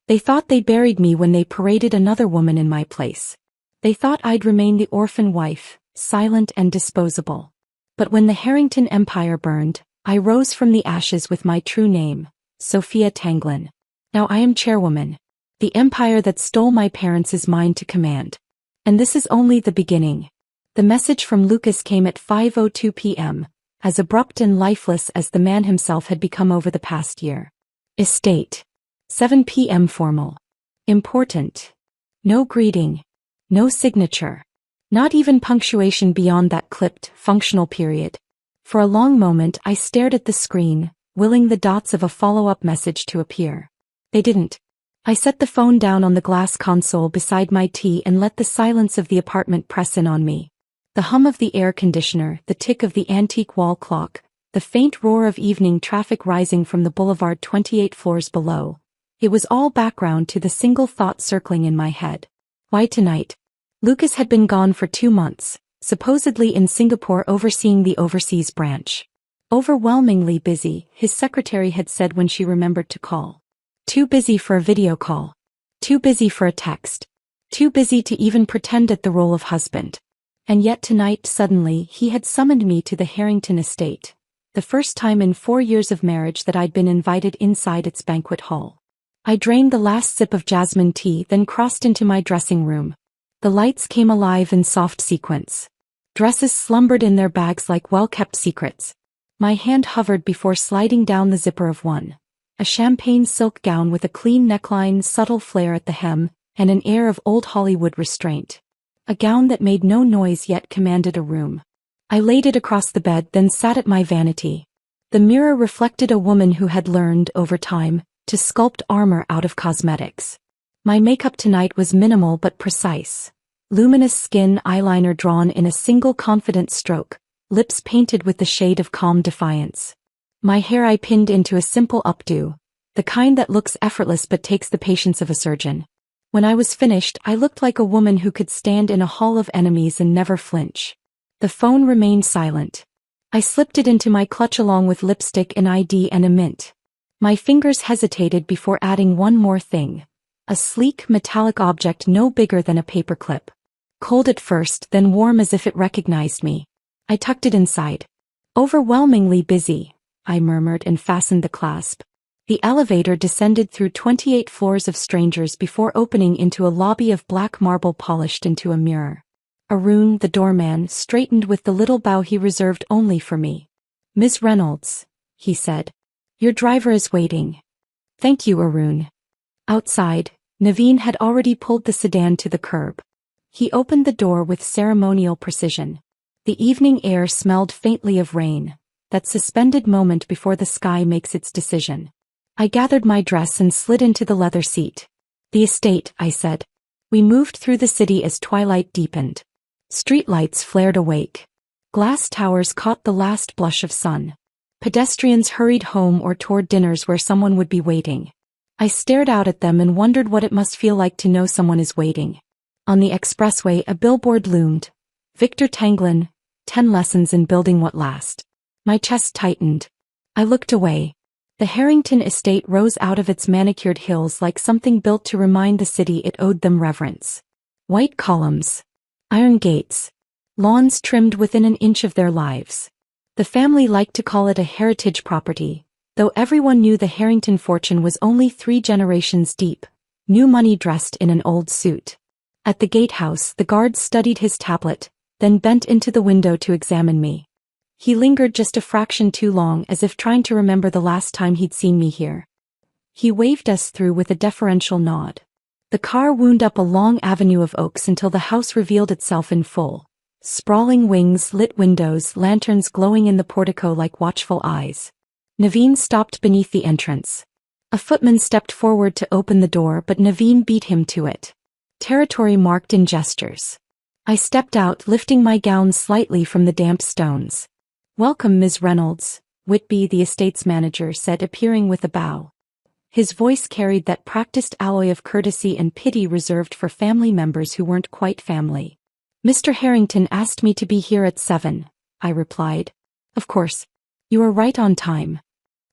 They thought they buried me when they paraded another woman in my place. They thought I'd remain the orphan wife, silent and disposable. But when the Harrington Empire burned, I rose from the ashes with my true name, Sophia Tanglin. Now I am chairwoman. The empire that stole my parents is mine to command. And this is only the beginning. The message from Lucas came at 5:02 p.m., as abrupt and lifeless as the man himself had become over the past year. Estate. 7 p.m. formal. Important. No greeting. No signature. Not even punctuation beyond that clipped, functional period. For a long moment I stared at the screen, willing the dots of a follow-up message to appear. They didn't. I set the phone down on the glass console beside my tea and let the silence of the apartment press in on me. The hum of the air conditioner, the tick of the antique wall clock, the faint roar of evening traffic rising from the boulevard 28 floors below. It was all background to the single thought circling in my head. Why tonight? Lucas had been gone for 2 months, supposedly in Singapore overseeing the overseas branch. Overwhelmingly busy, his secretary had said when she remembered to call. Too busy for a video call. Too busy for a text. Too busy to even pretend at the role of husband. And yet tonight suddenly he had summoned me to the Harrington estate. The first time in 4 years of marriage that I'd been invited inside its banquet hall. I drained the last sip of jasmine tea, then crossed into my dressing room. The lights came alive in soft sequence. Dresses slumbered in their bags like well-kept secrets. My hand hovered before sliding down the zipper of one. A champagne silk gown with a clean neckline, subtle flare at the hem, and an air of old Hollywood restraint. A gown that made no noise yet commanded a room. I laid it across the bed, then sat at my vanity. The mirror reflected a woman who had learned, over time, to sculpt armor out of cosmetics. My makeup tonight was minimal but precise. Luminous skin eyeliner drawn in a single confident stroke, lips painted with the shade of calm defiance. My hair I pinned into a simple updo, the kind that looks effortless but takes the patience of a surgeon. When I was finished, I looked like a woman who could stand in a hall of enemies and never flinch. The phone remained silent. I slipped it into my clutch along with lipstick, an ID, and a mint. My fingers hesitated before adding one more thing. A sleek, metallic object no bigger than a paperclip. Cold at first, then warm as if it recognized me. I tucked it inside. Overwhelmingly busy, I murmured and fastened the clasp. The elevator descended through 28 floors of strangers before opening into a lobby of black marble polished into a mirror. Arun, the doorman, straightened with the little bow he reserved only for me. "Miss Reynolds," he said. "Your driver is waiting." "Thank you, Arun." Outside, Naveen had already pulled the sedan to the curb. He opened the door with ceremonial precision. The evening air smelled faintly of rain, that suspended moment before the sky makes its decision. I gathered my dress and slid into the leather seat. "The estate," I said. We moved through the city as twilight deepened. Streetlights flared awake. Glass towers caught the last blush of sun. Pedestrians hurried home or toward dinners where someone would be waiting. I stared out at them and wondered what it must feel like to know someone is waiting. On the expressway a billboard loomed. Victor Tanglin, 10 lessons in building what last. My chest tightened. I looked away. The Harrington estate rose out of its manicured hills like something built to remind the city it owed them reverence. White columns. Iron gates. Lawns trimmed within an inch of their lives. The family liked to call it a heritage property, though everyone knew the Harrington fortune was only 3 generations deep. New money dressed in an old suit. At the gatehouse the guard studied his tablet, then bent into the window to examine me. He lingered just a fraction too long, as if trying to remember the last time he'd seen me here. He waved us through with a deferential nod. The car wound up a long avenue of oaks until the house revealed itself in full. Sprawling wings, lit windows, lanterns glowing in the portico like watchful eyes. Naveen stopped beneath the entrance. A footman stepped forward to open the door, but Naveen beat him to it. Territory marked in gestures. I stepped out, lifting my gown slightly from the damp stones. "Welcome, Ms. Reynolds," Whitby, the estate's manager, said, appearing with a bow. His voice carried that practiced alloy of courtesy and pity reserved for family members who weren't quite family. "Mr. Harrington asked me to be here at 7, I replied. "Of course. You are right on time."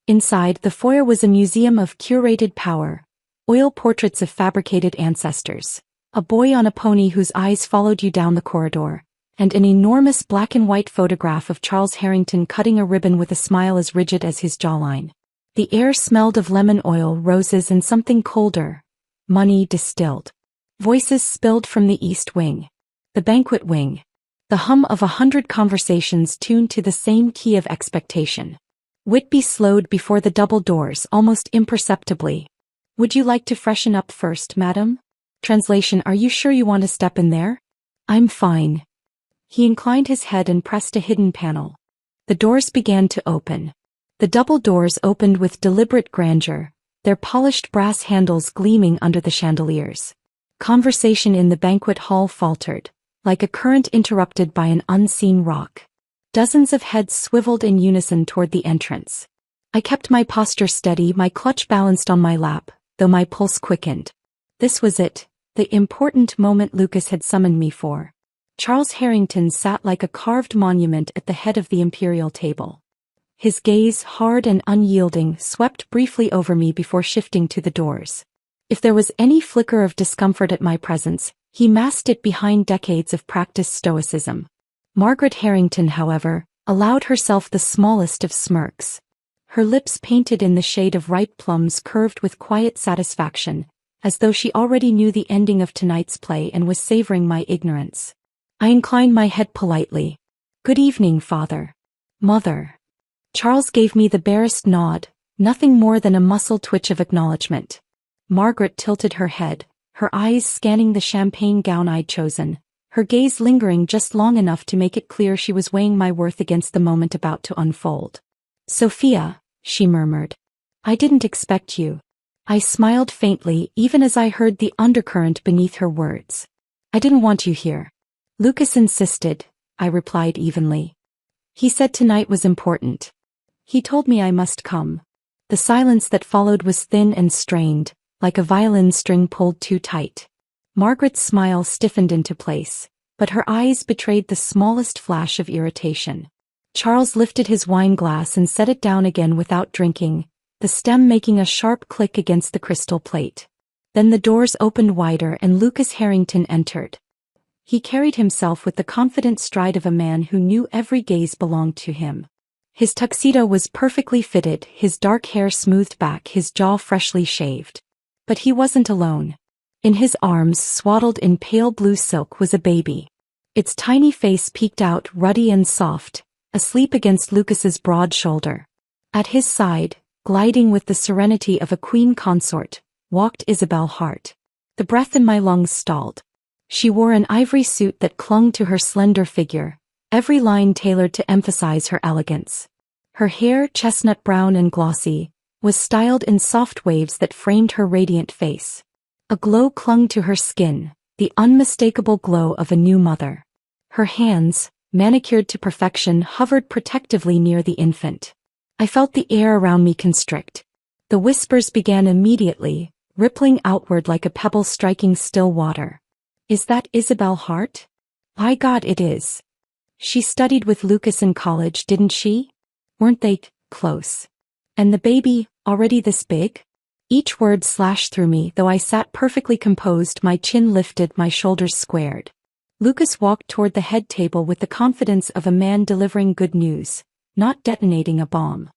Inside, the foyer was a museum of curated power. oil portraits of fabricated ancestors, a boy on a pony whose eyes followed you down the corridor, and an enormous black and white photograph of Charles Harrington cutting a ribbon with a smile as rigid as his jawline. The air smelled of lemon oil, roses, and something colder, money distilled. Voices spilled from the east wing. The banquet wing. The hum of 100 conversations tuned to the same key of expectation. Whitby slowed before the double doors almost imperceptibly. "Would you like to freshen up first, madam?" Translation: Are you sure you want to step in there? "I'm fine." He inclined his head and pressed a hidden panel. The doors began to open. The double doors opened with deliberate grandeur, their polished brass handles gleaming under the chandeliers. Conversation in the banquet hall faltered, like a current interrupted by an unseen rock. Dozens of heads swiveled in unison toward the entrance. I kept my posture steady, my clutch balanced on my lap, though my pulse quickened. This was it, the important moment Lucas had summoned me for. Charles Harrington sat like a carved monument at the head of the imperial table. His gaze, hard and unyielding, swept briefly over me before shifting to the doors. If there was any flicker of discomfort at my presence, he masked it behind decades of practiced stoicism. Margaret Harrington, however, allowed herself the smallest of smirks. Her lips, painted in the shade of ripe plums, curved with quiet satisfaction, as though she already knew the ending of tonight's play and was savoring my ignorance. I inclined my head politely. "Good evening, father. Mother." Charles gave me the barest nod, nothing more than a muscle twitch of acknowledgement. Margaret tilted her head, her eyes scanning the champagne gown I'd chosen, her gaze lingering just long enough to make it clear she was weighing my worth against the moment about to unfold. "Sophia," she murmured. "I didn't expect you." I smiled faintly, even as I heard the undercurrent beneath her words. "I didn't want you here. Lucas insisted," I replied evenly. "He said tonight was important. He told me I must come." The silence that followed was thin and strained, like a violin string pulled too tight. Margaret's smile stiffened into place, but her eyes betrayed the smallest flash of irritation. Charles lifted his wine glass and set it down again without drinking, the stem making a sharp click against the crystal plate. Then the doors opened wider and Lucas Harrington entered. He carried himself with the confident stride of a man who knew every gaze belonged to him. His tuxedo was perfectly fitted, his dark hair smoothed back, his jaw freshly shaved. But he wasn't alone. In his arms, swaddled in pale blue silk, was a baby. Its tiny face peeked out, ruddy and soft, asleep against Lucas's broad shoulder. At his side, gliding with the serenity of a queen consort, walked Isabel Hart. The breath in my lungs stalled. She wore an ivory suit that clung to her slender figure, every line tailored to emphasize her elegance. Her hair, chestnut brown and glossy, was styled in soft waves that framed her radiant face. A glow clung to her skin, the unmistakable glow of a new mother. Her hands, manicured to perfection, hovered protectively near the infant. I felt the air around me constrict. The whispers began immediately, rippling outward like a pebble striking still water. "Is that Isabel Hart?" "By God, it is. She studied with Lucas in college, didn't she? Weren't they close? And the baby, already this big?" Each word slashed through me, though I sat perfectly composed, my chin lifted, my shoulders squared. Lucas walked toward the head table with the confidence of a man delivering good news, not detonating a bomb.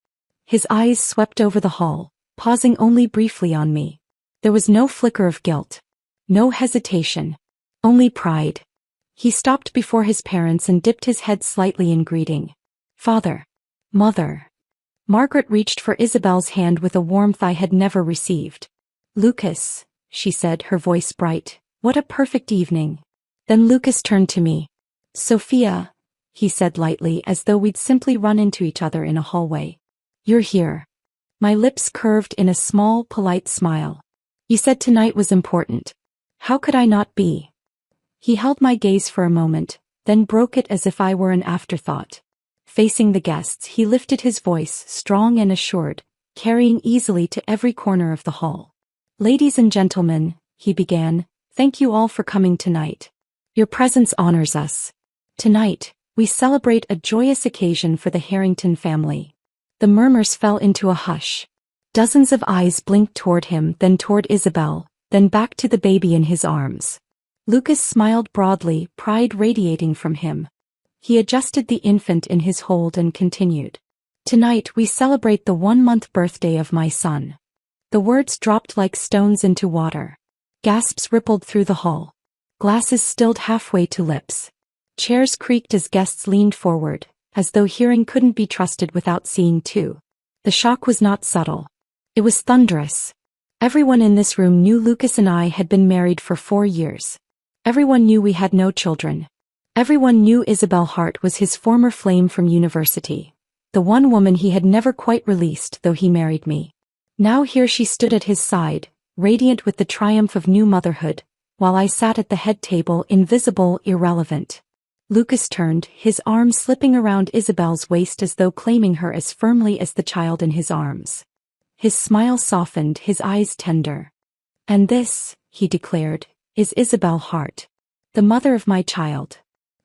His eyes swept over the hall, pausing only briefly on me. There was no flicker of guilt. No hesitation. Only pride. He stopped before his parents and dipped his head slightly in greeting. "Father. Mother." Margaret reached for Isabel's hand with a warmth I had never received. "Lucas," she said, her voice bright, "what a perfect evening." Then Lucas turned to me. "Sophia," he said lightly, as though we'd simply run into each other in a hallway. "You're here." My lips curved in a small, polite smile. "You said tonight was important. How could I not be?" He held my gaze for a moment, then broke it as if I were an afterthought. Facing the guests, he lifted his voice, strong and assured, carrying easily to every corner of the hall. "Ladies and gentlemen," he began, "thank you all for coming tonight. Your presence honors us. Tonight, we celebrate a joyous occasion for the Harrington family." The murmurs fell into a hush. Dozens of eyes blinked toward him, then toward Isabel, then back to the baby in his arms. Lucas smiled broadly, pride radiating from him. He adjusted the infant in his hold and continued. Tonight we celebrate the 1-month birthday of my son. The words dropped like stones into water. Gasps rippled through the hall. Glasses stilled halfway to lips. Chairs creaked as guests leaned forward, as though hearing couldn't be trusted without seeing too. The shock was not subtle. It was thunderous. Everyone in this room knew Lucas and I had been married for 4 years. Everyone knew we had no children. Everyone knew Isabel Hart was his former flame from university. The one woman he had never quite released, though he married me. Now here she stood at his side, radiant with the triumph of new motherhood, while I sat at the head table, invisible, irrelevant. Lucas turned, his arm slipping around Isabel's waist as though claiming her as firmly as the child in his arms. His smile softened, his eyes tender. And this, he declared, is Isabel Hart, the mother of my child.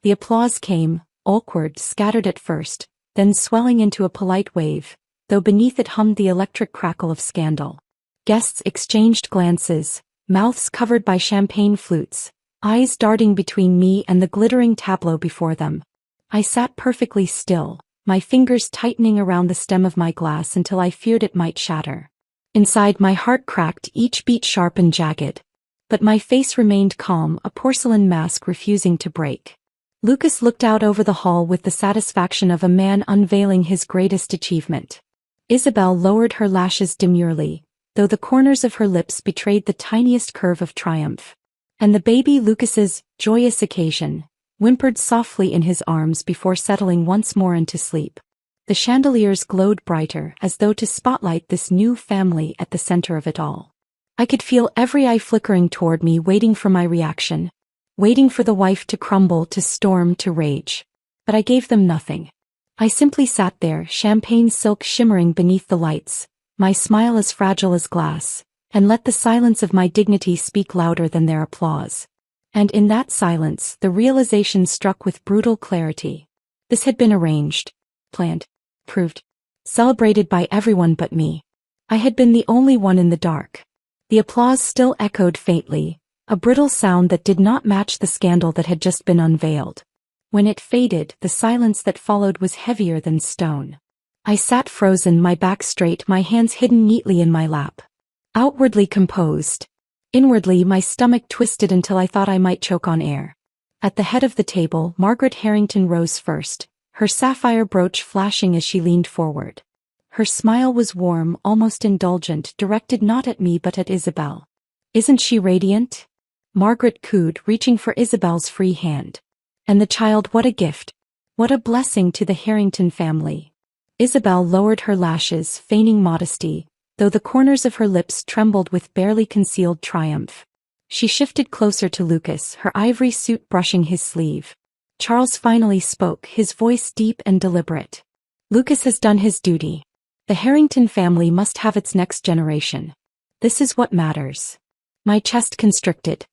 The applause came, awkward, scattered at first, then swelling into a polite wave, though beneath it hummed the electric crackle of scandal. Guests exchanged glances, mouths covered by champagne flutes, eyes darting between me and the glittering tableau before them. I sat perfectly still, my fingers tightening around the stem of my glass until I feared it might shatter. Inside my heart cracked, each beat sharp and jagged. But my face remained calm, a porcelain mask refusing to break. Lucas looked out over the hall with the satisfaction of a man unveiling his greatest achievement. Isabel lowered her lashes demurely, though the corners of her lips betrayed the tiniest curve of triumph. And the baby, Lucas's joyous occasion, whimpered softly in his arms before settling once more into sleep. The chandeliers glowed brighter, as though to spotlight this new family at the center of it all. I could feel every eye flickering toward me, waiting for my reaction. Waiting for the wife to crumble, to storm, to rage. But I gave them nothing. I simply sat there, champagne silk shimmering beneath the lights, my smile as fragile as glass, and let the silence of my dignity speak louder than their applause. And in that silence, the realization struck with brutal clarity. This had been arranged, planned, proved, celebrated by everyone but me. I had been the only one in the dark. The applause still echoed faintly, a brittle sound that did not match the scandal that had just been unveiled. When it faded, the silence that followed was heavier than stone. I sat frozen, my back straight, my hands hidden neatly in my lap. Outwardly composed. Inwardly, my stomach twisted until I thought I might choke on air. At the head of the table, Margaret Harrington rose first, her sapphire brooch flashing as she leaned forward. Her smile was warm, almost indulgent, directed not at me but at Isabel. "Isn't she radiant?" Margaret cooed, reaching for Isabel's free hand. "And the child, what a gift! What a blessing to the Harrington family." Isabel lowered her lashes, feigning modesty, though the corners of her lips trembled with barely concealed triumph. She shifted closer to Lucas, her ivory suit brushing his sleeve. Charles finally spoke, his voice deep and deliberate. "Lucas has done his duty. The Harrington family must have its next generation. This is what matters." My chest constricted.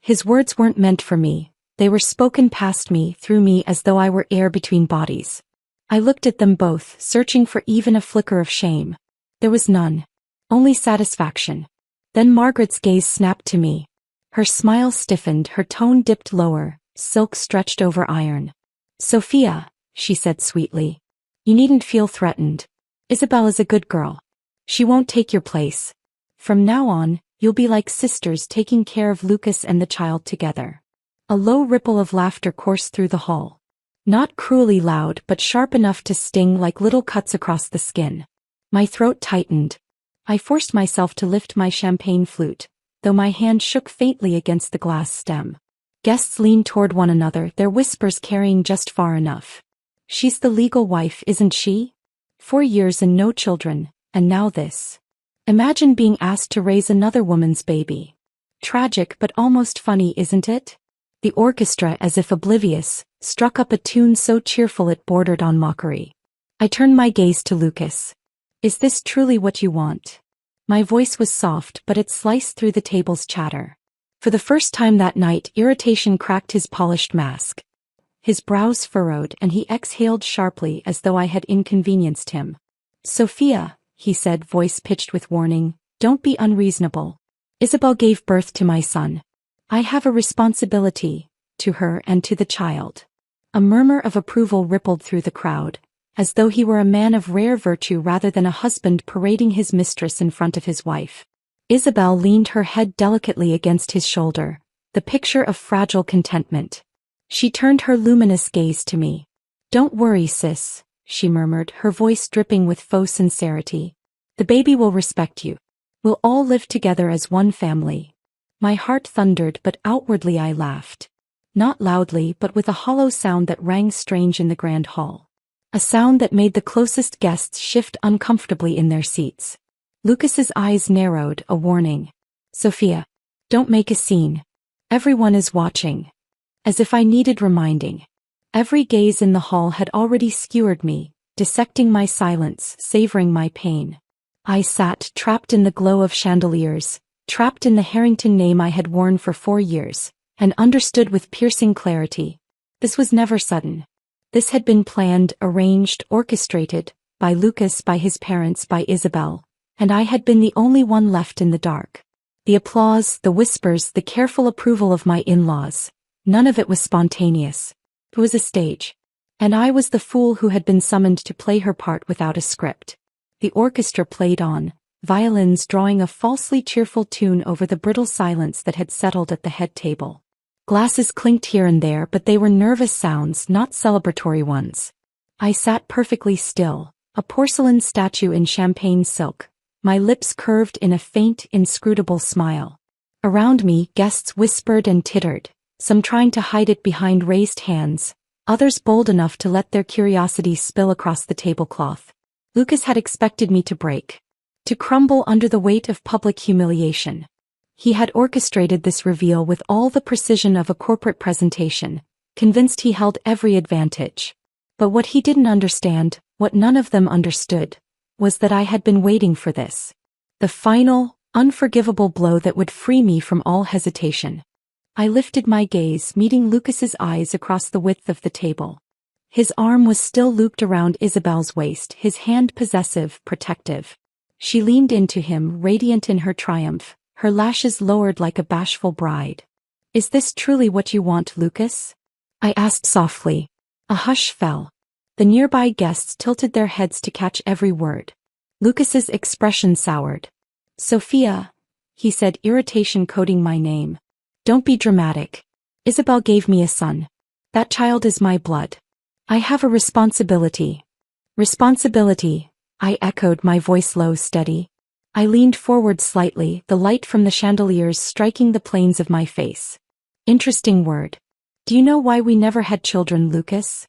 His words weren't meant for me, they were spoken past me, through me, as though I were air between bodies. I looked at them both, searching for even a flicker of shame. There was none. Only satisfaction. Then Margaret's gaze snapped to me. Her smile stiffened, her tone dipped lower, silk stretched over iron. "Sophia," she said sweetly, "you needn't feel threatened. Isabel is a good girl. She won't take your place. From now on, you'll be like sisters, taking care of Lucas and the child together." A low ripple of laughter coursed through the hall. Not cruelly loud, but sharp enough to sting like little cuts across the skin. My throat tightened. I forced myself to lift my champagne flute, though my hand shook faintly against the glass stem. Guests leaned toward one another, their whispers carrying just far enough. "She's the legal wife, isn't she? 4 years and no children, and now this. Imagine being asked to raise another woman's baby. Tragic but almost funny, isn't it?" The orchestra, as if oblivious, struck up a tune so cheerful it bordered on mockery. I turned my gaze to Lucas. "Is this truly what you want?" My voice was soft, but it sliced through the table's chatter. For the first time that night, irritation cracked his polished mask. His brows furrowed, and he exhaled sharply as though I had inconvenienced him. "Sophia," he said, voice pitched with warning. Don't be unreasonable. Isabel gave birth to my son. I have a responsibility, to her and to the child. A murmur of approval rippled through the crowd, as though he were a man of rare virtue rather than a husband parading his mistress in front of his wife. Isabel leaned her head delicately against his shoulder, the picture of fragile contentment. She turned her luminous gaze to me. Don't worry, sis, she murmured, her voice dripping with faux sincerity. The baby will respect you. We'll all live together as one family. My heart thundered, but outwardly I laughed. Not loudly, but with a hollow sound that rang strange in the grand hall. A sound that made the closest guests shift uncomfortably in their seats. Lucas's eyes narrowed, a warning. Sophia, don't make a scene. Everyone is watching. As if I needed reminding. Every gaze in the hall had already skewered me, dissecting my silence, savoring my pain. I sat, trapped in the glow of chandeliers, trapped in the Harrington name I had worn for 4 years, and understood with piercing clarity. This was never sudden. This had been planned, arranged, orchestrated, by Lucas, by his parents, by Isabel, and I had been the only one left in the dark. The applause, the whispers, the careful approval of my in-laws, none of it was spontaneous. It was a stage. And I was the fool who had been summoned to play her part without a script. The orchestra played on, violins drawing a falsely cheerful tune over the brittle silence that had settled at the head table. Glasses clinked here and there, but they were nervous sounds, not celebratory ones. I sat perfectly still, a porcelain statue in champagne silk, my lips curved in a faint, inscrutable smile. Around me, guests whispered and tittered, some trying to hide it behind raised hands, others bold enough to let their curiosity spill across the tablecloth. Lucas had expected me to break, to crumble under the weight of public humiliation. He had orchestrated this reveal with all the precision of a corporate presentation, convinced he held every advantage. But what he didn't understand, what none of them understood, was that I had been waiting for this. The final, unforgivable blow that would free me from all hesitation. I lifted my gaze, meeting Lucas's eyes across the width of the table. His arm was still looped around Isabel's waist, his hand possessive, protective. She leaned into him, radiant in her triumph, her lashes lowered like a bashful bride. Is this truly what you want, Lucas? I asked softly. A hush fell. The nearby guests tilted their heads to catch every word. Lucas's expression soured. Sophia, he said, irritation coating my name. Don't be dramatic. Isabel gave me a son. That child is my blood. I have a responsibility. Responsibility, I echoed, my voice low, steady. I leaned forward slightly, the light from the chandeliers striking the planes of my face. Interesting word. Do you know why we never had children, Lucas?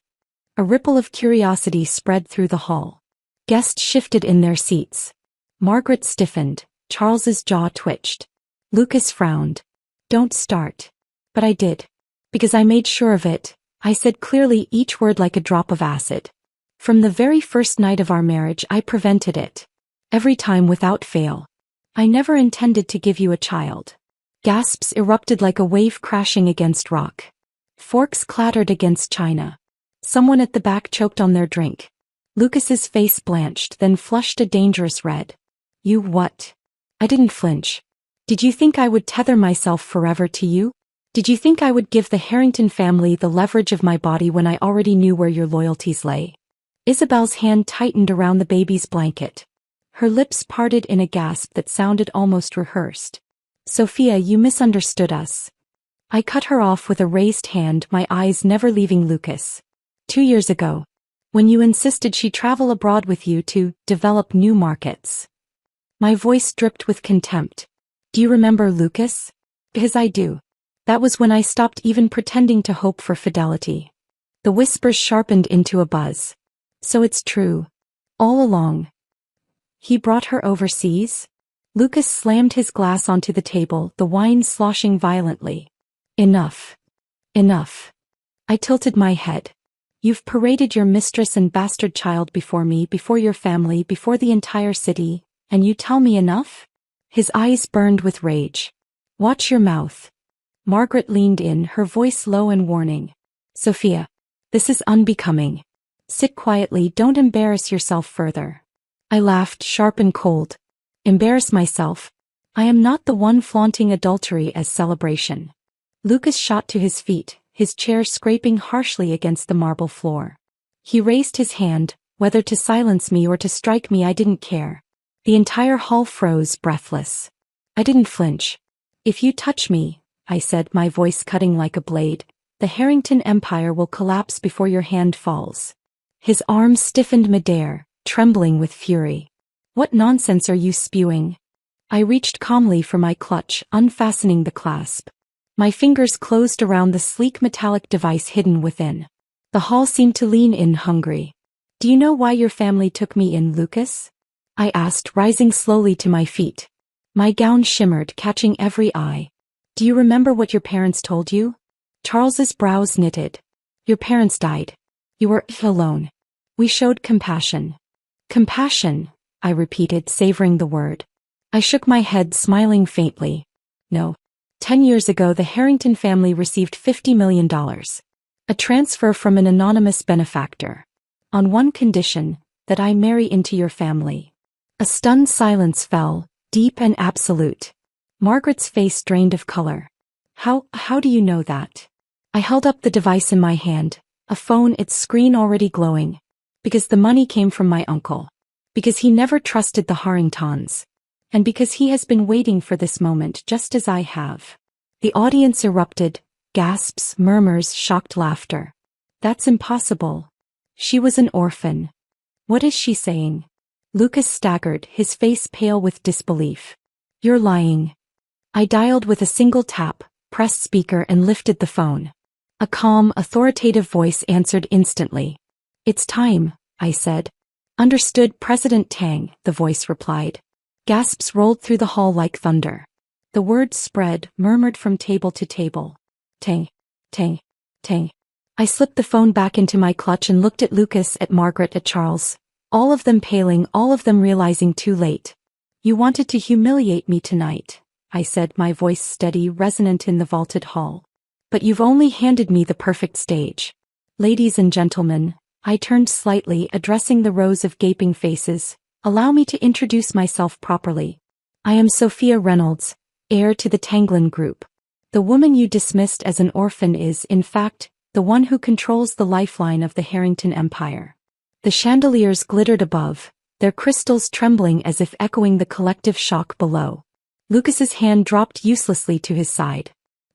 A ripple of curiosity spread through the hall. Guests shifted in their seats. Margaret stiffened, Charles's jaw twitched. Lucas frowned. Don't start. But I did. Because I made sure of it, I said clearly, each word like a drop of acid. From the very first night of our marriage I prevented it. Every time without fail. I never intended to give you a child. Gasps erupted like a wave crashing against rock. Forks clattered against china. Someone at the back choked on their drink. Lucas's face blanched, then flushed a dangerous red. You what? I didn't flinch. Did you think I would tether myself forever to you? Did you think I would give the Harrington family the leverage of my body when I already knew where your loyalties lay? Isabel's hand tightened around the baby's blanket. Her lips parted in a gasp that sounded almost rehearsed. Sophia, you misunderstood us. I cut her off with a raised hand, my eyes never leaving Lucas. 2 years ago. When you insisted she travel abroad with you to develop new markets. My voice dripped with contempt. Do you remember, Lucas? Because I do. That was when I stopped even pretending to hope for fidelity. The whispers sharpened into a buzz. So it's true. All along. He brought her overseas? Lucas slammed his glass onto the table, the wine sloshing violently. Enough. Enough. I tilted my head. You've paraded your mistress and bastard child before me, before your family, before the entire city, and you tell me enough? His eyes burned with rage. Watch your mouth. Margaret leaned in, her voice low and warning. Sophia, this is unbecoming. Sit quietly, don't embarrass yourself further. I laughed, sharp and cold. Embarrass myself? I am not the one flaunting adultery as celebration. Lucas shot to his feet, his chair scraping harshly against the marble floor. He raised his hand, whether to silence me or to strike me I didn't care. The entire hall froze, breathless. I didn't flinch. If you touch me, I said, my voice cutting like a blade, the Harrington Empire will collapse before your hand falls. His arms stiffened midair, trembling with fury. What nonsense are you spewing? I reached calmly for my clutch, unfastening the clasp. My fingers closed around the sleek metallic device hidden within. The hall seemed to lean in, hungry. Do you know why your family took me in, Lucas? I asked, rising slowly to my feet. My gown shimmered, catching every eye. Do you remember what your parents told you? Charles's brows knitted. Your parents died. You were alone. We showed compassion. Compassion, I repeated, savoring the word. I shook my head, smiling faintly. No. 10 years ago the Harrington family received $50 million. A transfer from an anonymous benefactor. On one condition, that I marry into your family. A stunned silence fell, deep and absolute. Margaret's face drained of color. How do you know that? I held up the device in my hand, a phone, its screen already glowing. Because the money came from my uncle. Because he never trusted the Harringtons. And because he has been waiting for this moment just as I have. The audience erupted, gasps, murmurs, shocked laughter. That's impossible. She was an orphan. What is she saying? Lucas staggered, his face pale with disbelief. You're lying. I dialed with a single tap, pressed speaker and lifted the phone. A calm, authoritative voice answered instantly. It's time, I said. Understood, President Tang, the voice replied. Gasps rolled through the hall like thunder. The words spread, murmured from table to table. Tang, Tang, Tang. I slipped the phone back into my clutch and looked at Lucas, at Margaret, at Charles. All of them paling, all of them realizing too late. You wanted to humiliate me tonight, I said, my voice steady, resonant in the vaulted hall. But you've only handed me the perfect stage. Ladies and gentlemen, I turned slightly, addressing the rows of gaping faces. Allow me to introduce myself properly. I am Sophia Reynolds, heir to the Tanglin Group. The woman you dismissed as an orphan is, in fact, the one who controls the lifeline of the Harrington Empire. The chandeliers glittered above, their crystals trembling as if echoing the collective shock below. Lucas's hand dropped uselessly to his side.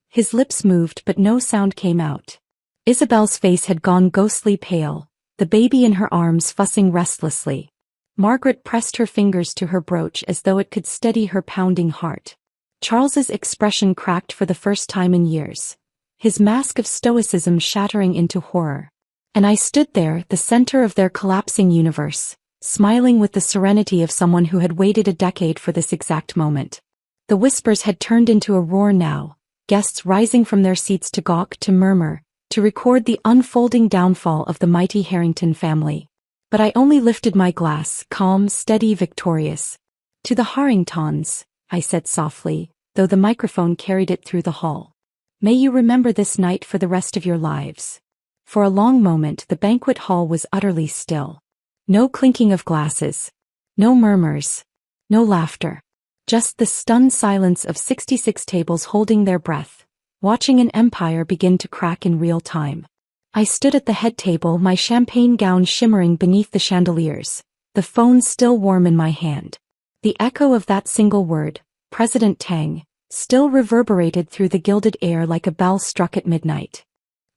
His lips moved but no sound came out. Isabel's face had gone ghostly pale, the baby in her arms fussing restlessly. Margaret pressed her fingers to her brooch as though it could steady her pounding heart. Charles's expression cracked for the first time in years, his mask of stoicism shattering into horror. And I stood there, the center of their collapsing universe, smiling with the serenity of someone who had waited a decade for this exact moment. The whispers had turned into a roar now, guests rising from their seats to gawk, to murmur, to record the unfolding downfall of the mighty Harrington family. But I only lifted my glass, calm, steady, victorious. To the Harringtons, I said softly, though the microphone carried it through the hall. May you remember this night for the rest of your lives. For a long moment the banquet hall was utterly still. No clinking of glasses. No murmurs. No laughter. Just the stunned silence of 66 tables holding their breath, watching an empire begin to crack in real time. I stood at the head table, my champagne gown shimmering beneath the chandeliers, the phone still warm in my hand. The echo of that single word, President Tang, still reverberated through the gilded air like a bell struck at midnight.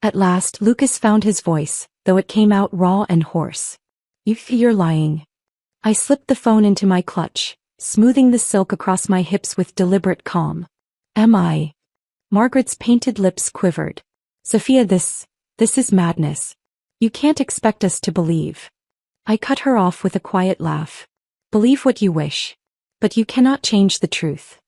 At last Lucas found his voice, though it came out raw and hoarse. You're lying. I slipped the phone into my clutch, smoothing the silk across my hips with deliberate calm. Am I? Margaret's painted lips quivered. Sophia, this is madness. You can't expect us to believe. I cut her off with a quiet laugh. Believe what you wish. But you cannot change the truth.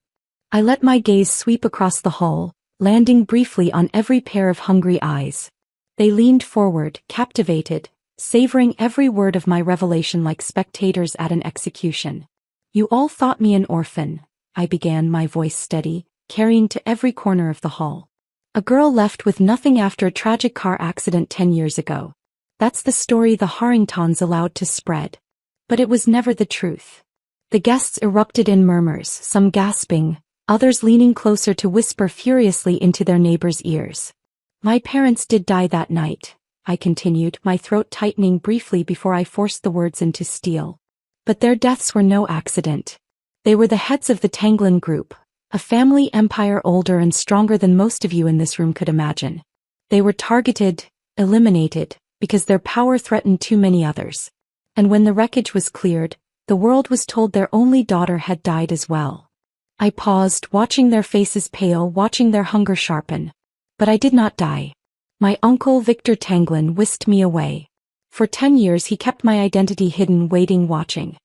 I let my gaze sweep across the hall, landing briefly on every pair of hungry eyes. They leaned forward, captivated, savoring every word of my revelation like spectators at an execution. You all thought me an orphan, I began, my voice steady, carrying to every corner of the hall. A girl left with nothing after a tragic car accident 10 years ago. That's the story the Harringtons allowed to spread. But it was never the truth. The guests erupted in murmurs, some gasping, others leaning closer to whisper furiously into their neighbors' ears. My parents did die that night, I continued, my throat tightening briefly before I forced the words into steel. But their deaths were no accident. They were the heads of the Tanglin Group, a family empire older and stronger than most of you in this room could imagine. They were targeted, eliminated, because their power threatened too many others. And when the wreckage was cleared, the world was told their only daughter had died as well. I paused, watching their faces pale, watching their hunger sharpen. But I did not die. My uncle Victor Tanglin whisked me away. For 10 years he kept my identity hidden, waiting, watching.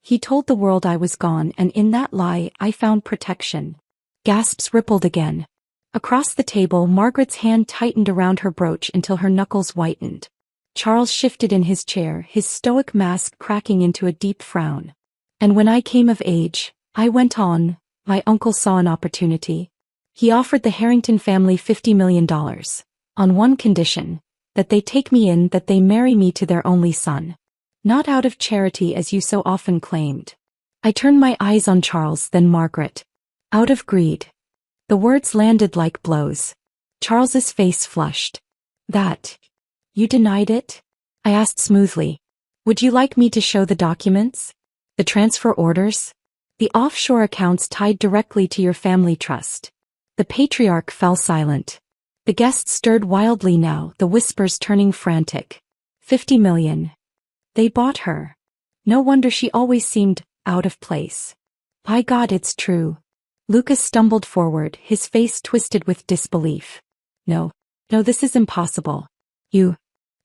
He told the world I was gone, and in that lie I found protection. Gasps rippled again. Across the table, Margaret's hand tightened around her brooch until her knuckles whitened. Charles shifted in his chair, his stoic mask cracking into a deep frown. And when I came of age, I went on, my uncle saw an opportunity. He offered the Harrington family $50 million. On one condition, that they take me in, that they marry me to their only son. Not out of charity as you so often claimed. I turned my eyes on Charles, then Margaret. Out of greed. The words landed like blows. Charles's face flushed. That. You denied it? I asked smoothly. Would you like me to show the documents? The transfer orders? The offshore accounts tied directly to your family trust. The patriarch fell silent. The guests stirred wildly now, the whispers turning frantic. 50 million. They bought her. No wonder she always seemed out of place. By God, it's true. Lucas stumbled forward, his face twisted with disbelief. No, this is impossible.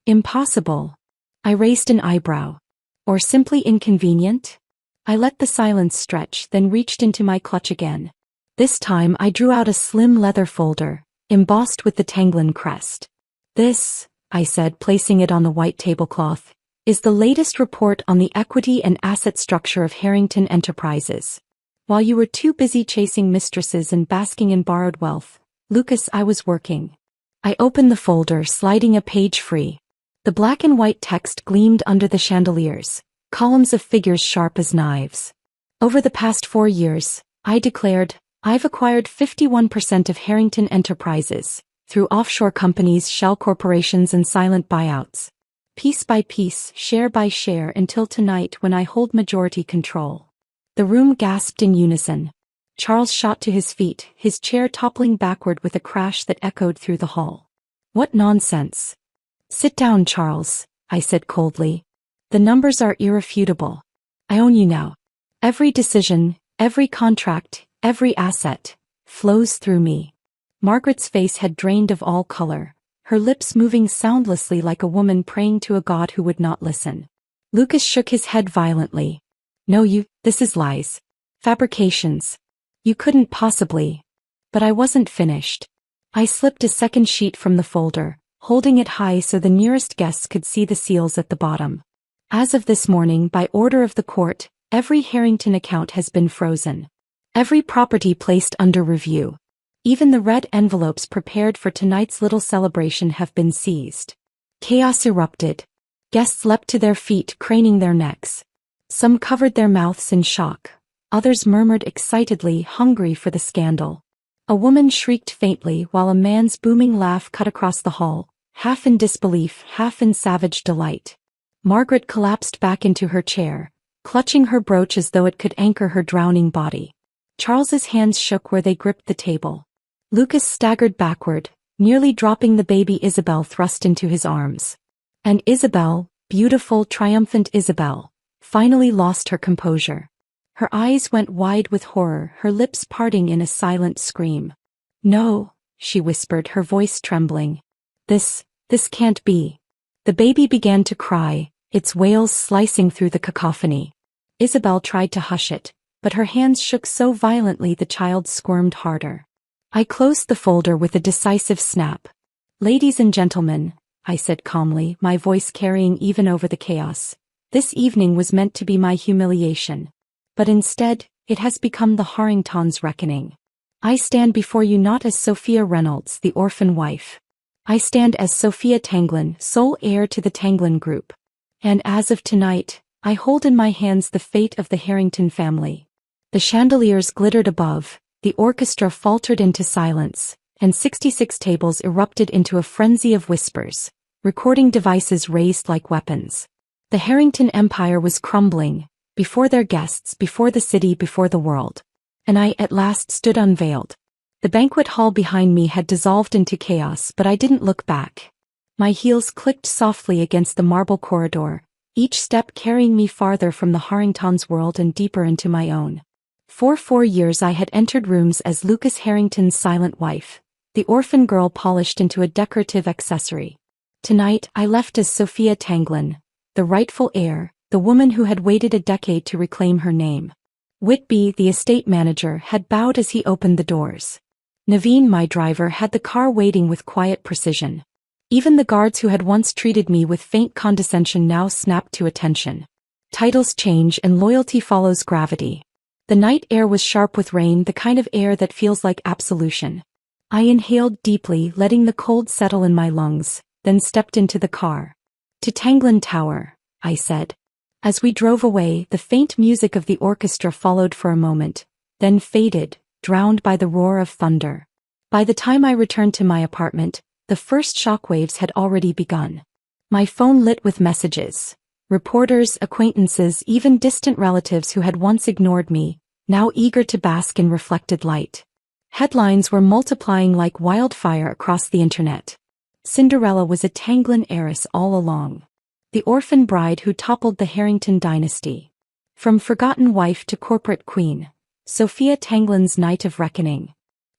Impossible. I raised an eyebrow. Or simply inconvenient? I let the silence stretch, then reached into my clutch again. This time I drew out a slim leather folder, embossed with the Tanglin crest. This, I said, placing it on the white tablecloth, is the latest report on the equity and asset structure of Harrington Enterprises. While you were too busy chasing mistresses and basking in borrowed wealth, Lucas, I was working. I opened the folder, sliding a page free. The black and white text gleamed under the chandeliers, columns of figures sharp as knives. Over the past 4 years, I declared, I've acquired 51% of Harrington Enterprises, through offshore companies, shell corporations and silent buyouts. Piece by piece, share by share, until tonight when I hold majority control. The room gasped in unison. Charles shot to his feet, his chair toppling backward with a crash that echoed through the hall. What nonsense. Sit down, Charles, I said coldly. The numbers are irrefutable. I own you now. Every decision, every contract, every asset, flows through me. Margaret's face had drained of all color, her lips moving soundlessly like a woman praying to a god who would not listen. Lucas shook his head violently. No, this is lies. Fabrications. You couldn't possibly. But I wasn't finished. I slipped a second sheet from the folder, holding it high so the nearest guests could see the seals at the bottom. As of this morning, by order of the court, every Harrington account has been frozen. Every property placed under review. Even the red envelopes prepared for tonight's little celebration have been seized. Chaos erupted. Guests leapt to their feet, craning their necks. Some covered their mouths in shock. Others murmured excitedly, hungry for the scandal. A woman shrieked faintly while a man's booming laugh cut across the hall, half in disbelief, half in savage delight. Margaret collapsed back into her chair, clutching her brooch as though it could anchor her drowning body. Charles's hands shook where they gripped the table. Lucas staggered backward, nearly dropping the baby Isabel thrust into his arms. And Isabel, beautiful, triumphant Isabel, finally lost her composure. Her eyes went wide with horror, her lips parting in a silent scream. No, she whispered, her voice trembling. This can't be. The baby began to cry, its wails slicing through the cacophony. Isabel tried to hush it, but her hands shook so violently the child squirmed harder. I closed the folder with a decisive snap. Ladies and gentlemen, I said calmly, my voice carrying even over the chaos. This evening was meant to be my humiliation. But instead, it has become the Harringtons' reckoning. I stand before you not as Sophia Reynolds, the orphan wife. I stand as Sophia Tanglin, sole heir to the Tanglin Group. And as of tonight, I hold in my hands the fate of the Harrington family. The chandeliers glittered above, the orchestra faltered into silence, and 66 tables erupted into a frenzy of whispers, recording devices raised like weapons. The Harrington Empire was crumbling, before their guests, before the city, before the world. And I at last stood unveiled. The banquet hall behind me had dissolved into chaos, but I didn't look back. My heels clicked softly against the marble corridor, each step carrying me farther from the Harringtons' world and deeper into my own. For 4 years I had entered rooms as Lucas Harrington's silent wife, the orphan girl polished into a decorative accessory. Tonight I left as Sophia Tanglin, the rightful heir, the woman who had waited a decade to reclaim her name. Whitby, the estate manager, had bowed as he opened the doors. Naveen, my driver, had the car waiting with quiet precision. Even the guards who had once treated me with faint condescension now snapped to attention. Titles change and loyalty follows gravity. The night air was sharp with rain, the kind of air that feels like absolution. I inhaled deeply, letting the cold settle in my lungs, then stepped into the car. To Tanglin Tower, I said. As we drove away, the faint music of the orchestra followed for a moment, then faded, drowned by the roar of thunder. By the time I returned to my apartment, the first shockwaves had already begun. My phone lit with messages. Reporters, acquaintances, even distant relatives who had once ignored me, now eager to bask in reflected light. Headlines were multiplying like wildfire across the internet. Cinderella was a Tanglin heiress all along. The orphan bride who toppled the Harrington dynasty. From forgotten wife to corporate queen, Sophia Tanglin's night of reckoning.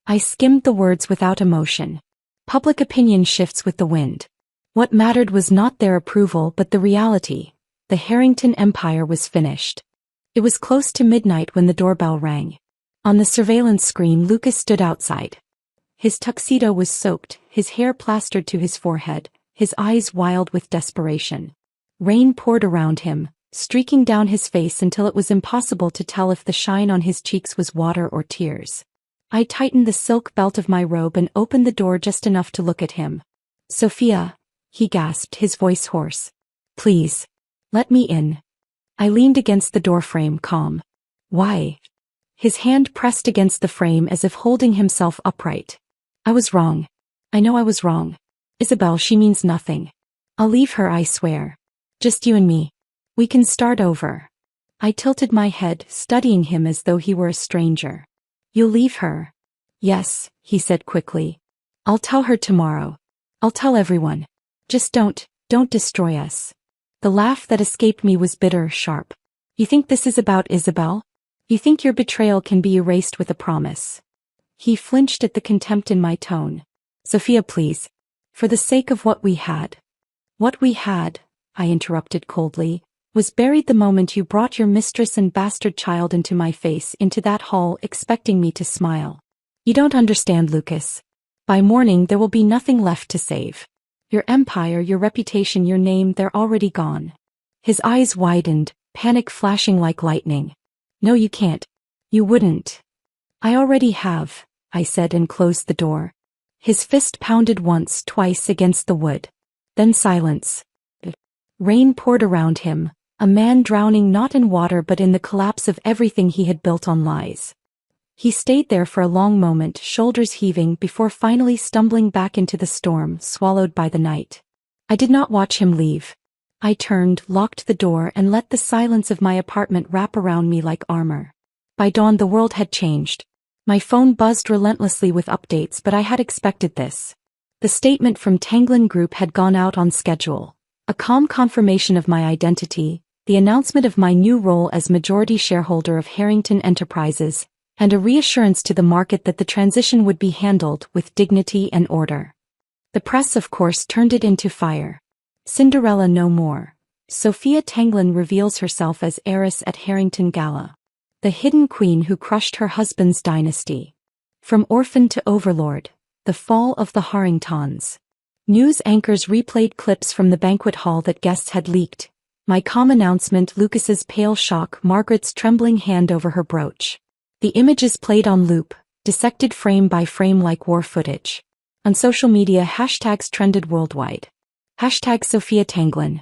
I skimmed the words without emotion. Public opinion shifts with the wind. What mattered was not their approval but the reality. The Harrington Empire was finished. It was close to midnight when the doorbell rang. On the surveillance screen, Lucas stood outside. His tuxedo was soaked, his hair plastered to his forehead, his eyes wild with desperation. Rain poured around him, streaking down his face until it was impossible to tell if the shine on his cheeks was water or tears. I tightened the silk belt of my robe and opened the door just enough to look at him. "Sophia," he gasped, his voice hoarse. "Please. Let me in." I leaned against the doorframe, calm. "Why?" His hand pressed against the frame as if holding himself upright. "I was wrong. I know I was wrong. Isabel, she means nothing. I'll leave her, I swear. Just you and me. We can start over." I tilted my head, studying him as though he were a stranger. "You'll leave her?" "Yes," he said quickly. "I'll tell her tomorrow. I'll tell everyone. Just don't destroy us." The laugh that escaped me was bitter, sharp. "You think this is about Isabel? You think your betrayal can be erased with a promise?" He flinched at the contempt in my tone. "Sophia, please. For the sake of what we had." "What we had," I interrupted coldly, "was buried the moment you brought your mistress and bastard child into my face, into that hall, expecting me to smile. You don't understand, Lucas. By morning there will be nothing left to save. Your empire, your reputation, your name, they're already gone." His eyes widened, panic flashing like lightning. "No, you can't. You wouldn't." "I already have," I said and closed the door. His fist pounded once, twice against the wood. Then silence. Rain poured around him, a man drowning not in water but in the collapse of everything he had built on lies. He stayed there for a long moment, shoulders heaving, before finally stumbling back into the storm, swallowed by the night. I did not watch him leave. I turned, locked the door, and let the silence of my apartment wrap around me like armor. By dawn the world had changed. My phone buzzed relentlessly with updates, but I had expected this. The statement from Tanglin Group had gone out on schedule. A calm confirmation of my identity, the announcement of my new role as majority shareholder of Harrington Enterprises, and a reassurance to the market that the transition would be handled with dignity and order. The press, of course, turned it into fire. Cinderella no more. Sophia Tanglin reveals herself as heiress at Harrington Gala. The hidden queen who crushed her husband's dynasty. From orphan to overlord, the fall of the Harringtons. News anchors replayed clips from the banquet hall that guests had leaked. My calm announcement, Lucas's pale shock, Margaret's trembling hand over her brooch. The images played on loop, dissected frame by frame like war footage. On social media, hashtags trended worldwide. Hashtag Sophia Tanglin.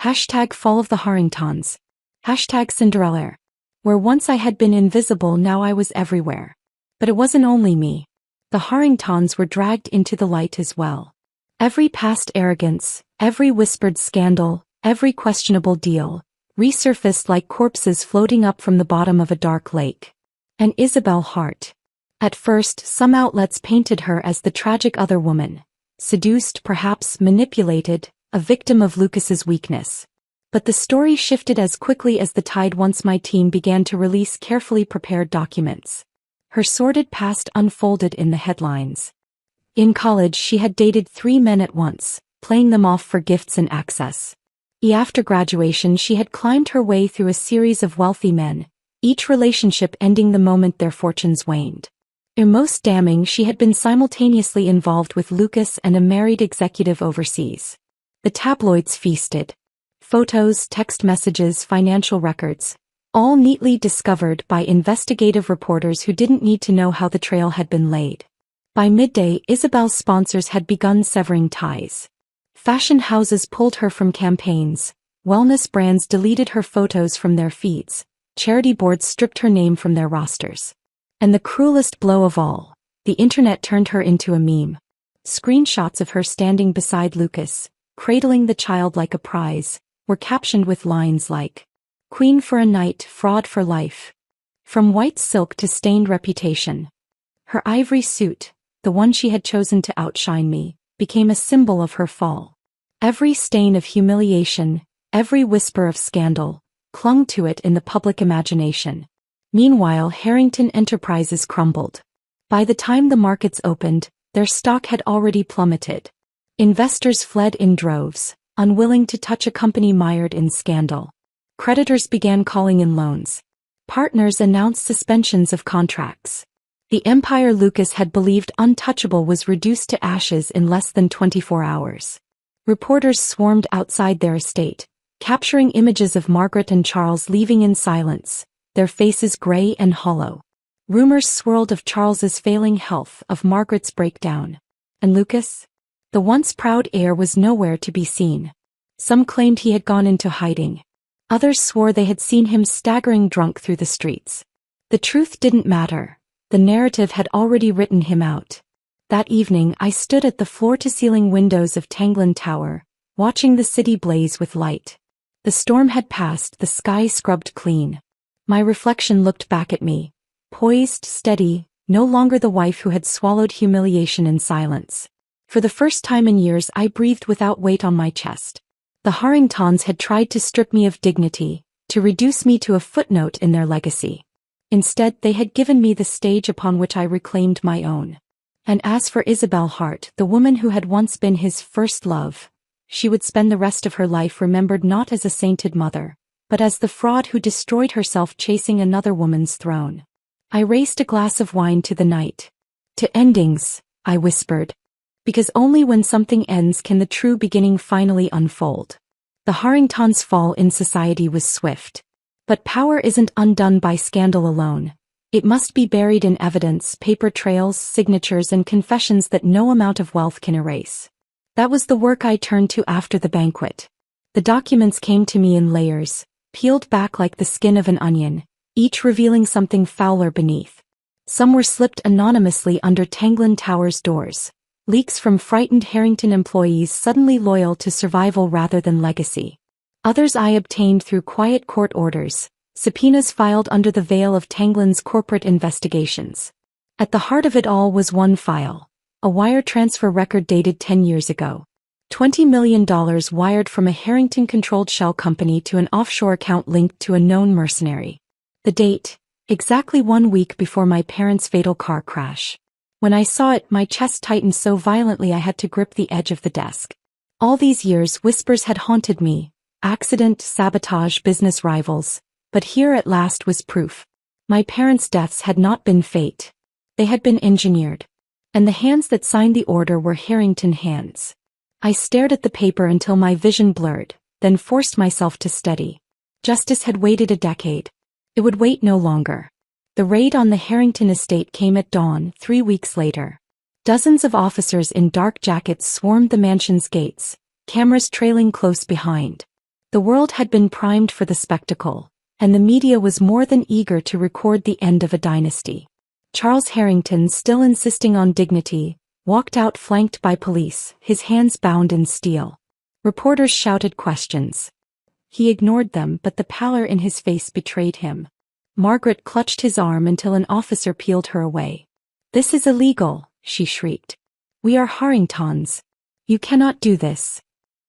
Hashtag Fall of the Harringtons. #Cinderella. Where once I had been invisible, now I was everywhere. But it wasn't only me. The Harringtons were dragged into the light as well. Every past arrogance, every whispered scandal, every questionable deal, resurfaced like corpses floating up from the bottom of a dark lake. And Isabel Hart. At first, some outlets painted her as the tragic other woman, seduced, perhaps manipulated, a victim of Lucas's weakness. But the story shifted as quickly as the tide once my team began to release carefully prepared documents. Her sordid past unfolded in the headlines. In college, she had dated 3 men at once, playing them off for gifts and access. After graduation, she had climbed her way through a series of wealthy men, each relationship ending the moment their fortunes waned. Most damning, she had been simultaneously involved with Lucas and a married executive overseas. The tabloids feasted. Photos, text messages, financial records, all neatly discovered by investigative reporters who didn't need to know how the trail had been laid. By midday, Isabel's sponsors had begun severing ties. Fashion houses pulled her from campaigns, wellness brands deleted her photos from their feeds, charity boards stripped her name from their rosters. And the cruelest blow of all, the internet turned her into a meme. Screenshots of her standing beside Lucas, cradling the child like a prize, were captioned with lines like, "Queen for a night, fraud for life." From white silk to stained reputation. Her ivory suit, the one she had chosen to outshine me, became a symbol of her fall. Every stain of humiliation, every whisper of scandal, clung to it in the public imagination. Meanwhile, Harrington Enterprises crumbled. By the time the markets opened, their stock had already plummeted. Investors fled in droves, unwilling to touch a company mired in scandal. Creditors began calling in loans. Partners announced suspensions of contracts. The empire Lucas had believed untouchable was reduced to ashes in less than 24 hours. Reporters swarmed outside their estate, capturing images of Margaret and Charles leaving in silence, their faces gray and hollow. Rumors swirled of Charles's failing health, of Margaret's breakdown. And Lucas? The once proud heir was nowhere to be seen. Some claimed he had gone into hiding. Others swore they had seen him staggering drunk through the streets. The truth didn't matter. The narrative had already written him out. That evening, I stood at the floor-to-ceiling windows of Tanglin Tower, watching the city blaze with light. The storm had passed, the sky scrubbed clean. My reflection looked back at me, poised, steady, no longer the wife who had swallowed humiliation in silence. For the first time in years, I breathed without weight on my chest. The Harringtons had tried to strip me of dignity, to reduce me to a footnote in their legacy. Instead, they had given me the stage upon which I reclaimed my own. And as for Isabel Hart, the woman who had once been his first love, she would spend the rest of her life remembered not as a sainted mother, but as the fraud who destroyed herself chasing another woman's throne. I raised a glass of wine to the night. To endings, I whispered. Because only when something ends can the true beginning finally unfold. The Harringtons' fall in society was swift. But power isn't undone by scandal alone. It must be buried in evidence, paper trails, signatures, and confessions that no amount of wealth can erase. That was the work I turned to after the banquet. The documents came to me in layers, peeled back like the skin of an onion, each revealing something fouler beneath. Some were slipped anonymously under Tanglin Tower's doors, leaks from frightened Harrington employees suddenly loyal to survival rather than legacy. Others I obtained through quiet court orders, subpoenas filed under the veil of Tanglin's corporate investigations. At the heart of it all was one file, a wire transfer record dated 10 years ago. $20 million wired from a Harrington-controlled shell company to an offshore account linked to a known mercenary. The date, exactly 1 week before my parents' fatal car crash. When I saw it, my chest tightened so violently I had to grip the edge of the desk. All these years, whispers had haunted me. Accident, sabotage, business rivals. But here at last was proof. My parents' deaths had not been fate. They had been engineered. And the hands that signed the order were Harrington hands. I stared at the paper until my vision blurred, then forced myself to steady. Justice had waited a decade. It would wait no longer. The raid on the Harrington estate came at dawn 3 weeks later. Dozens of officers in dark jackets swarmed the mansion's gates, cameras trailing close behind. The world had been primed for the spectacle, and the media was more than eager to record the end of a dynasty. Charles Harrington, still insisting on dignity, walked out flanked by police, his hands bound in steel. Reporters shouted questions. He ignored them, but the pallor in his face betrayed him. Margaret clutched his arm until an officer peeled her away. "This is illegal," she shrieked. "We are Harringtons. You cannot do this."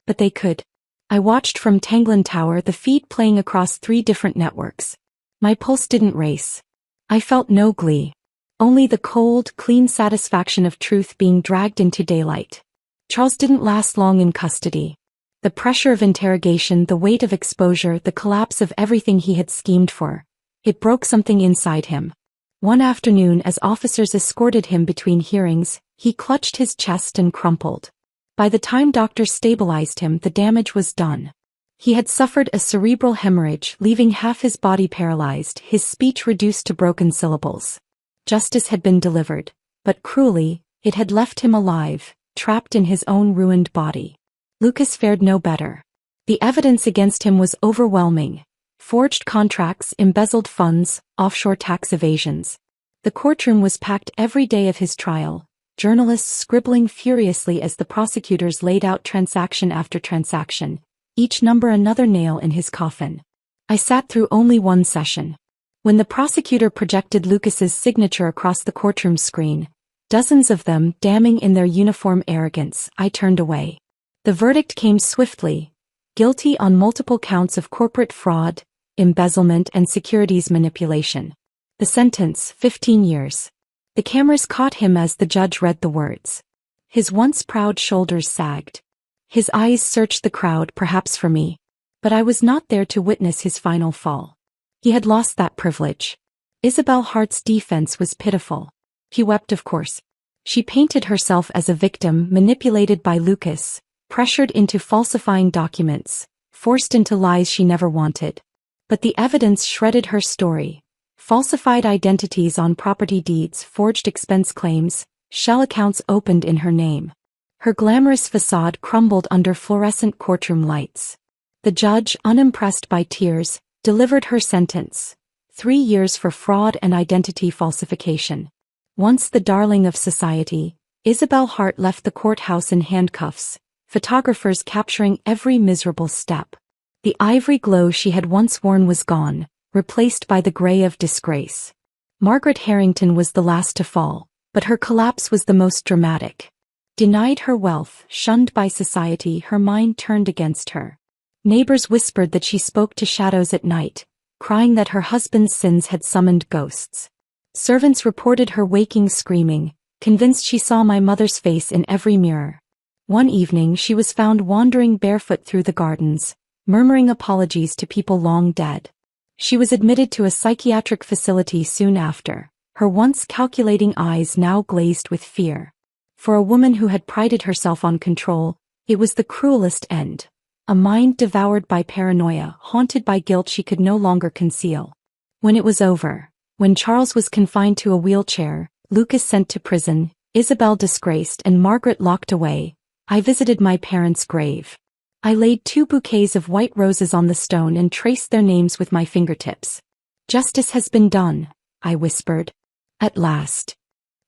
But they could. I watched from Tanglin Tower, the feed playing across 3 different networks. My pulse didn't race. I felt no glee. Only the cold, clean satisfaction of truth being dragged into daylight. Charles didn't last long in custody. The pressure of interrogation, the weight of exposure, the collapse of everything he had schemed for. It broke something inside him. One afternoon, as officers escorted him between hearings, he clutched his chest and crumpled. By the time doctors stabilized him, the damage was done. He had suffered a cerebral hemorrhage, leaving half his body paralyzed, his speech reduced to broken syllables. Justice had been delivered, but cruelly, it had left him alive, trapped in his own ruined body. Lucas fared no better. The evidence against him was overwhelming. Forged contracts, embezzled funds, offshore tax evasions. The courtroom was packed every day of his trial, journalists scribbling furiously as the prosecutors laid out transaction after transaction, each number another nail in his coffin. I sat through only one session. When the prosecutor projected Lucas's signature across the courtroom screen, dozens of them damning in their uniform arrogance, I turned away. The verdict came swiftly: guilty on multiple counts of corporate fraud, embezzlement and securities manipulation. The sentence, 15 years. The cameras caught him as the judge read the words. His once proud shoulders sagged. His eyes searched the crowd, perhaps for me. But I was not there to witness his final fall. He had lost that privilege. Isabel Hart's defense was pitiful. He wept, of course. She painted herself as a victim manipulated by Lucas, pressured into falsifying documents, forced into lies she never wanted. But the evidence shredded her story. Falsified identities on property deeds, forged expense claims, shell accounts opened in her name. Her glamorous facade crumbled under fluorescent courtroom lights. The judge, unimpressed by tears, delivered her sentence: 3 years for fraud and identity falsification. Once the darling of society, Isabel Hart left the courthouse in handcuffs, photographers capturing every miserable step. The ivory glow she had once worn was gone, replaced by the gray of disgrace. Margaret Harrington was the last to fall, but her collapse was the most dramatic. Denied her wealth, shunned by society, her mind turned against her. Neighbors whispered that she spoke to shadows at night, crying that her husband's sins had summoned ghosts. Servants reported her waking screaming, convinced she saw my mother's face in every mirror. One evening she was found wandering barefoot through the gardens, murmuring apologies to people long dead. She was admitted to a psychiatric facility soon after, her once calculating eyes now glazed with fear. For a woman who had prided herself on control, it was the cruelest end. A mind devoured by paranoia, haunted by guilt she could no longer conceal. When it was over, when Charles was confined to a wheelchair, Lucas sent to prison, Isabel disgraced and Margaret locked away, I visited my parents' grave. I laid 2 bouquets of white roses on the stone and traced their names with my fingertips. "Justice has been done," I whispered. At last.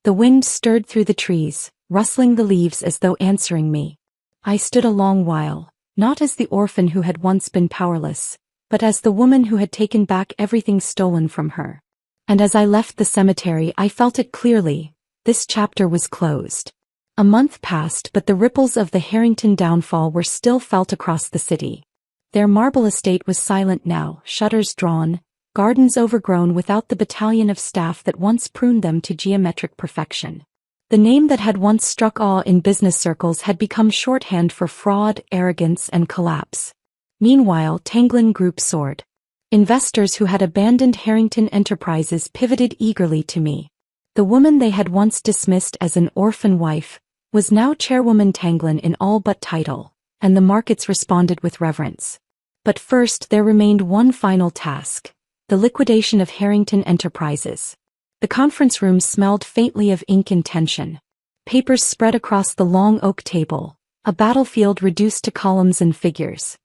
The wind stirred through the trees, rustling the leaves as though answering me. I stood a long while, not as the orphan who had once been powerless, but as the woman who had taken back everything stolen from her. And as I left the cemetery I felt it clearly: this chapter was closed. A month passed, but the ripples of the Harrington downfall were still felt across the city. Their marble estate was silent now, shutters drawn, gardens overgrown without the battalion of staff that once pruned them to geometric perfection. The name that had once struck awe in business circles had become shorthand for fraud, arrogance, and collapse. Meanwhile, Tanglin Group soared. Investors who had abandoned Harrington Enterprises pivoted eagerly to me. The woman they had once dismissed as an orphan wife was now Chairwoman Tanglin in all but title, and the markets responded with reverence. But first there remained one final task: the liquidation of Harrington Enterprises. The conference room smelled faintly of ink and tension. Papers spread across the long oak table, a battlefield reduced to columns and figures.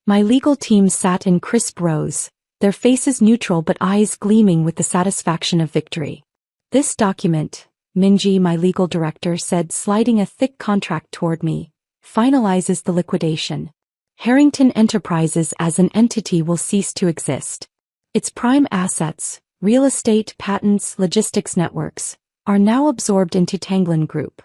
My legal team sat in crisp rows, their faces neutral but eyes gleaming with the satisfaction of victory. "This document," Minji, my legal director, said, sliding a thick contract toward me, "finalizes the liquidation. Harrington Enterprises as an entity will cease to exist. Its prime assets, real estate, patents, logistics networks, are now absorbed into Tanglin Group."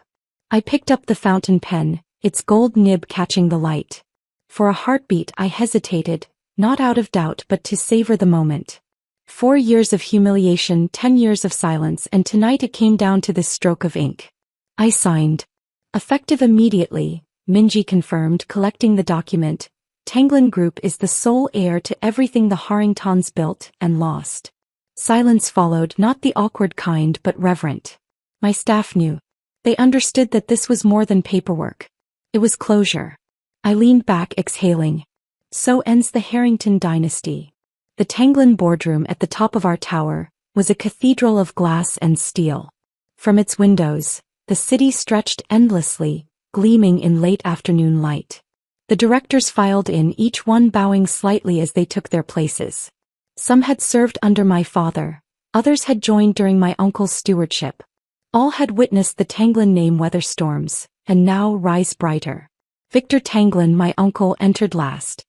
I picked up the fountain pen, its gold nib catching the light. For a heartbeat I hesitated, not out of doubt but to savor the moment. 4 years of humiliation, 10 years of silence, and tonight it came down to this stroke of ink. I signed. "Effective immediately," Minji confirmed, collecting the document. "Tanglin Group is the sole heir to everything the Harringtons built and lost." Silence followed, not the awkward kind but reverent. My staff knew. They understood that this was more than paperwork. It was closure. I leaned back, exhaling. So ends the Harrington dynasty. The Tanglin boardroom at the top of our tower was a cathedral of glass and steel. From its windows, the city stretched endlessly, gleaming in late afternoon light. The directors filed in, each one bowing slightly as they took their places. Some had served under my father, others had joined during my uncle's stewardship. All had witnessed the Tanglin name weather storms, and now rise brighter. Victor Tanglin, my uncle, entered last.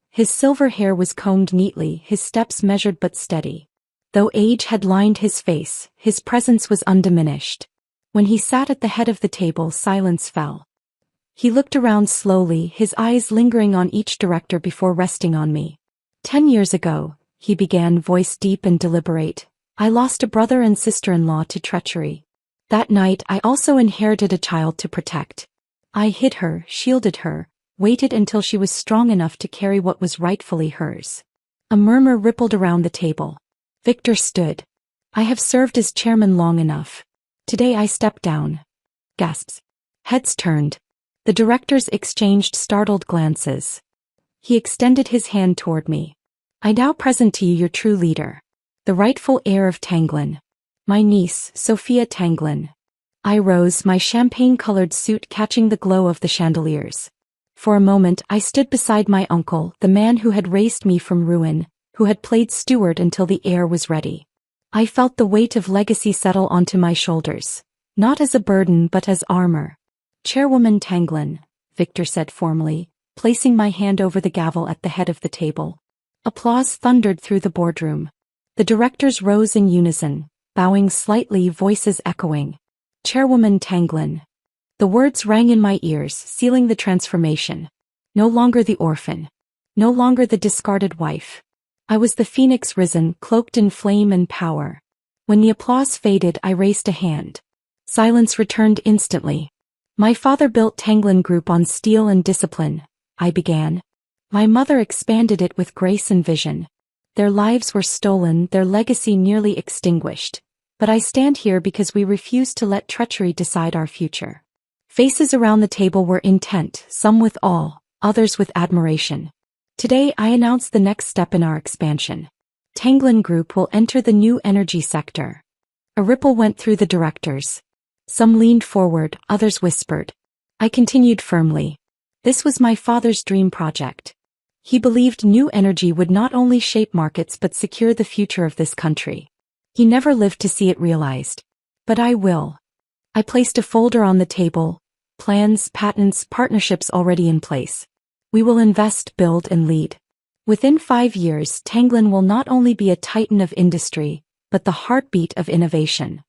His silver hair was combed neatly, his steps measured but steady. Though age had lined his face, his presence was undiminished. When he sat at the head of the table, silence fell. He looked around slowly, his eyes lingering on each director before resting on me. 10 years ago, he began, voice deep and deliberate, "I lost a brother and sister-in-law to treachery. That night I also inherited a child to protect. I hid her, shielded her, waited until she was strong enough to carry what was rightfully hers." A murmur rippled around the table. Victor stood. "I have served as chairman long enough. Today I step down." Gasps. Heads turned. The directors exchanged startled glances. He extended his hand toward me. "I now present to you your true leader. The rightful heir of Tanglin. My niece, Sophia Tanglin." I rose, my champagne-colored suit catching the glow of the chandeliers. For a moment I stood beside my uncle, the man who had raised me from ruin, who had played steward until the heir was ready. I felt the weight of legacy settle onto my shoulders, not as a burden but as armor. "Chairwoman Tanglin," Victor said formally, placing my hand over the gavel at the head of the table. Applause thundered through the boardroom. The directors rose in unison, bowing slightly, voices echoing. "Chairwoman Tanglin." The words rang in my ears, sealing the transformation. No longer the orphan. No longer the discarded wife. I was the phoenix risen, cloaked in flame and power. When the applause faded, I raised a hand. Silence returned instantly. "My father built Tanglin Group on steel and discipline," I began. "My mother expanded it with grace and vision. Their lives were stolen, their legacy nearly extinguished. But I stand here because we refuse to let treachery decide our future." Faces around the table were intent, some with awe, others with admiration. "Today I announce the next step in our expansion. Tanglin Group will enter the new energy sector." A ripple went through the directors. Some leaned forward, others whispered. I continued firmly. This was my father's dream project. He believed new energy would not only shape markets but secure the future of this country. He never lived to see it realized. But I will. I placed a folder on the table. Plans, patents, partnerships already in place. We will invest, build, and lead. Within 5 years, Tanglin will not only be a titan of industry, but the heartbeat of innovation.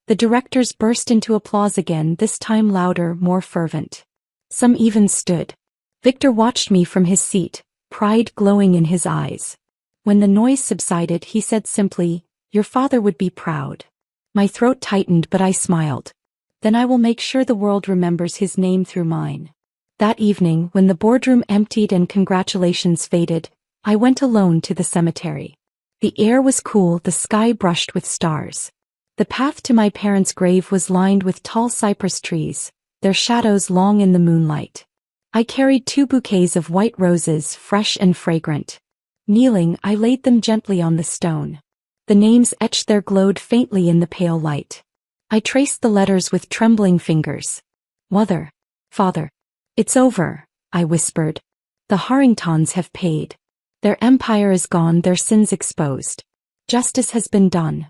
The directors burst into applause again, this time louder, more fervent. Some even stood. Victor watched me from his seat, pride glowing in his eyes. When the noise subsided, he said simply, "Your father would be proud." My throat tightened, but I smiled. "Then I will make sure the world remembers his name through mine." That evening, when the boardroom emptied and congratulations faded, I went alone to the cemetery. The air was cool, the sky brushed with stars. The path to my parents' grave was lined with tall cypress trees, their shadows long in the moonlight. I carried 2 bouquets of white roses, fresh and fragrant. Kneeling, I laid them gently on the stone. The names etched there glowed faintly in the pale light. I traced the letters with trembling fingers. "Mother. Father. It's over," I whispered. The Harringtons have paid. Their empire is gone, their sins exposed. Justice has been done.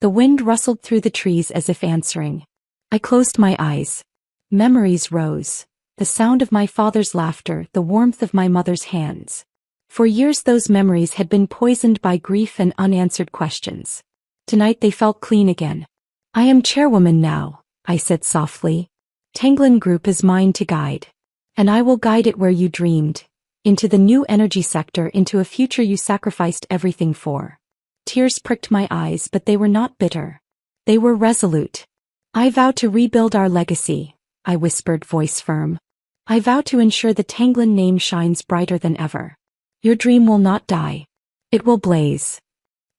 The wind rustled through the trees as if answering. I closed my eyes. Memories rose. The sound of my father's laughter, the warmth of my mother's hands. For years those memories had been poisoned by grief and unanswered questions. Tonight they felt clean again. I am chairwoman now, I said softly. Tanglin Group is mine to guide. And I will guide it where you dreamed. Into the new energy sector, into a future you sacrificed everything for. Tears pricked my eyes, but they were not bitter. They were resolute. I vow to rebuild our legacy, I whispered, voice firm. I vow to ensure the Tanglin name shines brighter than ever. Your dream will not die. It will blaze.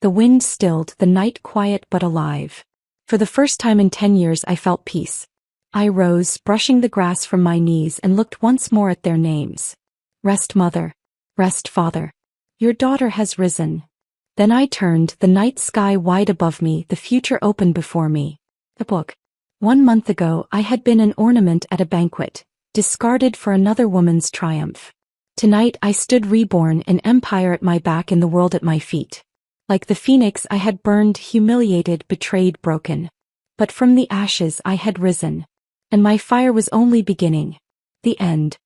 The wind stilled, the night quiet but alive. For the first time in 10 years I felt peace. I rose, brushing the grass from my knees, and looked once more at their names. Rest, mother. Rest, father. Your daughter has risen. Then I turned, the night sky wide above me, the future open before me. The book. 1 month ago I had been an ornament at a banquet, discarded for another woman's triumph. Tonight I stood reborn, an empire at my back and the world at my feet. Like the phoenix I had burned, humiliated, betrayed, broken. But from the ashes I had risen. And my fire was only beginning. The end.